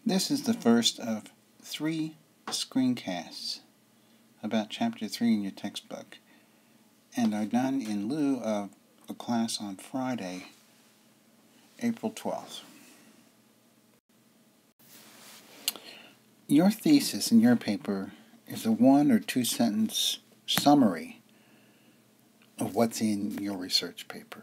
This is the first of 3 screencasts about Chapter 3 in your textbook, and are done in lieu of a class on Friday, April 12th. Your thesis in your paper is a 1 or 2 sentence summary of what's in your research paper.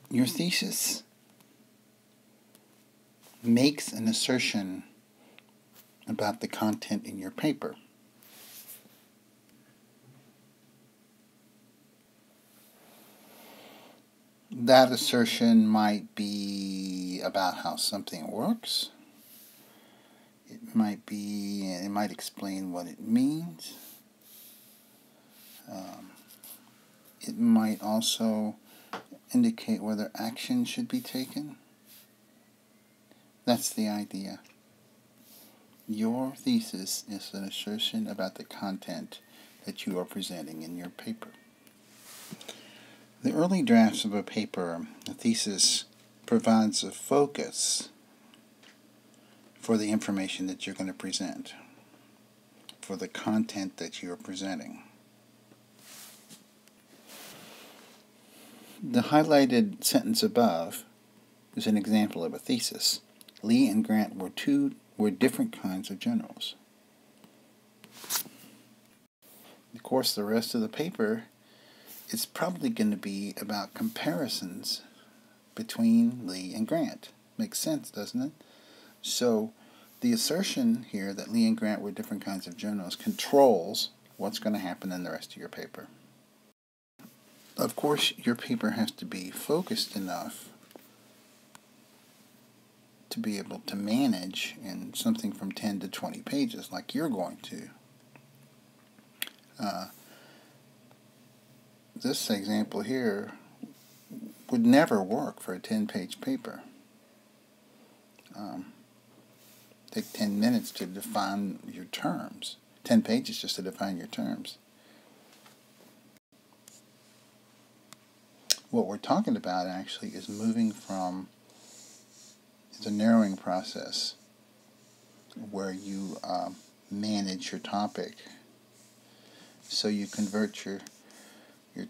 Your thesis makes an assertion about the content in your paper. That assertion might be about how something works. It might explain what it means. It might also indicate whether action should be taken. That's the idea. Your thesis is an assertion about the content that you are presenting in your paper. The early drafts of a paper, a thesis, provides a focus for the information that you're going to present, for the content that you're presenting. The highlighted sentence above is an example of a thesis. Lee and Grant were different kinds of generals. Of course, the rest of the paper is probably going to be about comparisons between Lee and Grant. Makes sense, doesn't it? So the assertion here that Lee and Grant were different kinds of generals controls what's going to happen in the rest of your paper. Of course, your paper has to be focused enough to be able to manage in something from 10 to 20 pages like you're going to. This example here would never work for a 10-page paper. Take 10 minutes to define your terms. 10 pages just to define your terms. What we're talking about actually is moving from the narrowing process where you manage your topic. So you convert your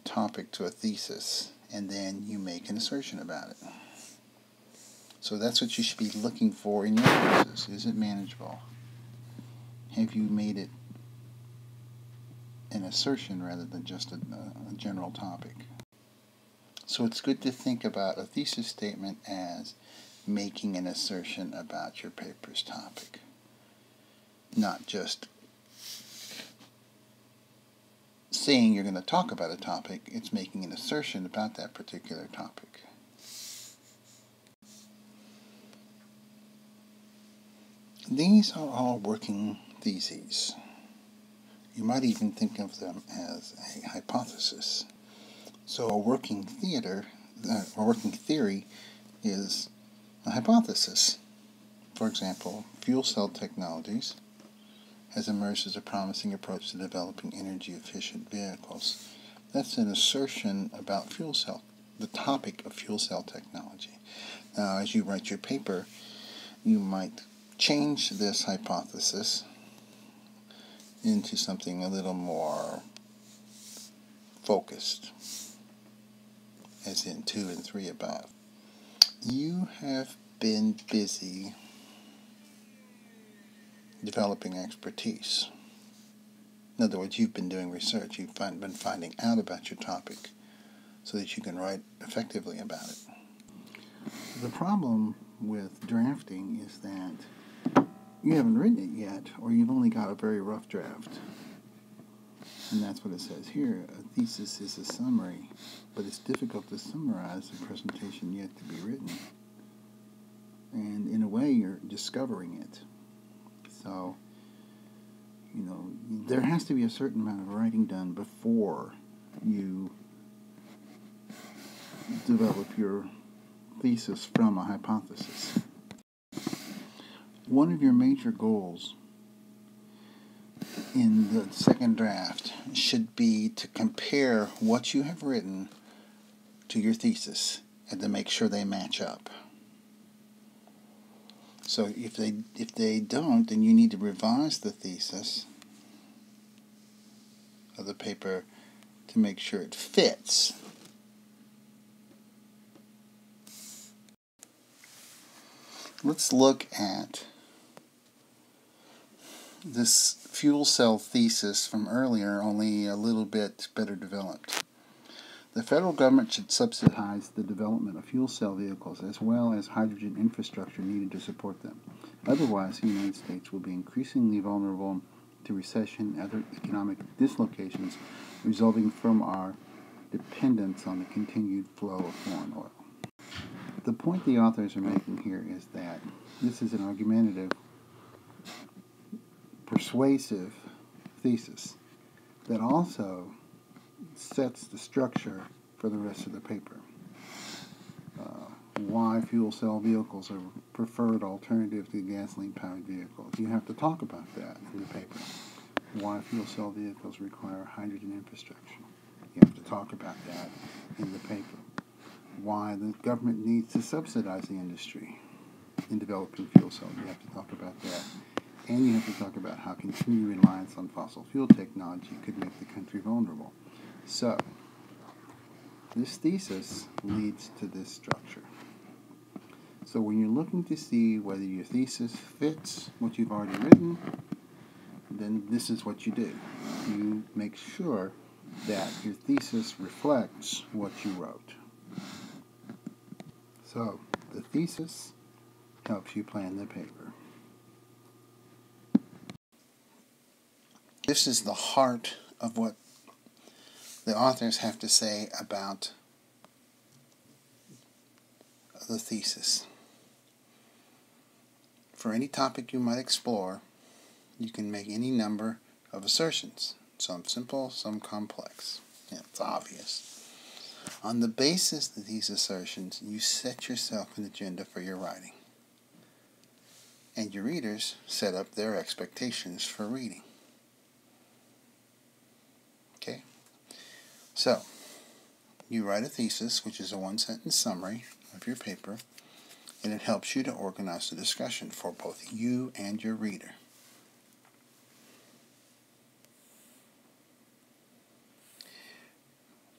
topic to a thesis, and then you make an assertion about it. So that's what you should be looking for in your thesis. Is it manageable? Have you made it an assertion rather than just a general topic? So it's good to think about a thesis statement as making an assertion about your paper's topic, not just saying you're going to talk about a topic. It's making an assertion about that particular topic. These are all working theses. You might even think of them as a hypothesis. So a working theory is a hypothesis. For example, fuel cell technologies has emerged as a promising approach to developing energy-efficient vehicles. That's an assertion about the topic of fuel cell technology. Now, as you write your paper, you might change this hypothesis into something a little more focused, as in 2 and 3 above. You have been busy developing expertise. In other words, you've been doing research. You've been finding out about your topic so that you can write effectively about it. The problem with drafting is that you haven't written it yet, or you've only got a very rough draft. And that's what it says here. A thesis is a summary, but it's difficult to summarize a presentation yet to be written. And in a way, you're discovering it. So, there has to be a certain amount of writing done before you develop your thesis from a hypothesis. One of your major goals in the second draft should be to compare what you have written to your thesis and to make sure they match up. So if they don't, then you need to revise the thesis of the paper to make sure it fits. Let's look at this fuel cell thesis from earlier, only a little bit better developed. The federal government should subsidize the development of fuel cell vehicles as well as hydrogen infrastructure needed to support them. Otherwise, the United States will be increasingly vulnerable to recession and other economic dislocations resulting from our dependence on the continued flow of foreign oil. The point the authors are making here is that this is an argumentative, persuasive thesis that also sets the structure for the rest of the paper. Why fuel cell vehicles are preferred alternative to gasoline-powered vehicles. You have to talk about that in the paper. Why fuel cell vehicles require hydrogen infrastructure. You have to talk about that in the paper. Why the government needs to subsidize the industry in developing fuel cells. You have to talk about that. And you have to talk about how continued reliance on fossil fuel technology could make the country vulnerable. So, this thesis leads to this structure. So when you're looking to see whether your thesis fits what you've already written, then this is what you do. You make sure that your thesis reflects what you wrote. So, the thesis helps you plan the paper. This is the heart of what the authors have to say about the thesis. For any topic you might explore, you can make any number of assertions. Some simple, some complex. Yeah, it's obvious. On the basis of these assertions, you set yourself an agenda for your writing. And your readers set up their expectations for reading. Okay? So, you write a thesis, which is a one-sentence summary of your paper, and it helps you to organize the discussion for both you and your reader.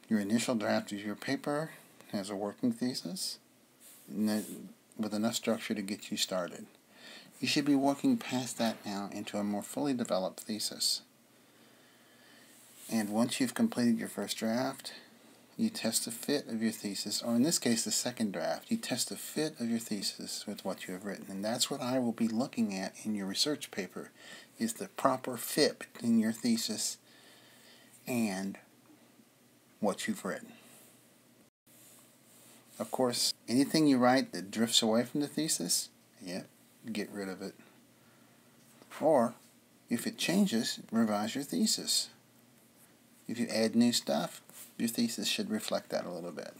Your initial draft of your paper has a working thesis with enough structure to get you started. You should be working past that now into a more fully developed thesis. And once you've completed your first draft, you test the fit of your thesis, or in this case, the second draft. You test the fit of your thesis with what you have written. And that's what I will be looking at in your research paper, is the proper fit between your thesis and what you've written. Of course, anything you write that drifts away from the thesis, get rid of it. Or, if it changes, revise your thesis. If you add new stuff, your thesis should reflect that a little bit.